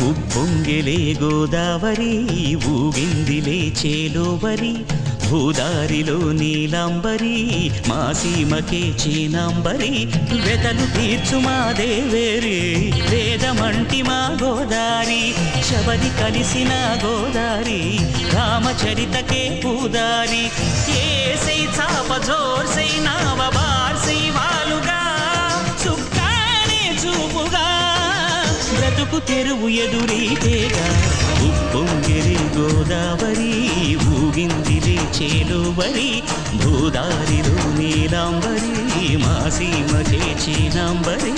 ఉప్పొంగిలే గోదావరి ఊగిందిలే చేలోవరి భూదారిలో నీలాంబరి మా సీమకే చీనాంబరి వెతలు తీర్చు మా దేవేరి వేదమంటి మా గోదారి శబరి కలిసిన గోదారి రామచరితకే పూదారి ఏసై చాప జోర్సై నావ బార్సై వాలుగా చుక్కానే చూపుగా బ్రతుకు తెరువు ఎదురీతేగా ఉప్పొంగిరి గోదావరి ఊగిందిలే చేలోవరి భూదారిలో నీలాంబరి మా సీమకే చీనాంబరి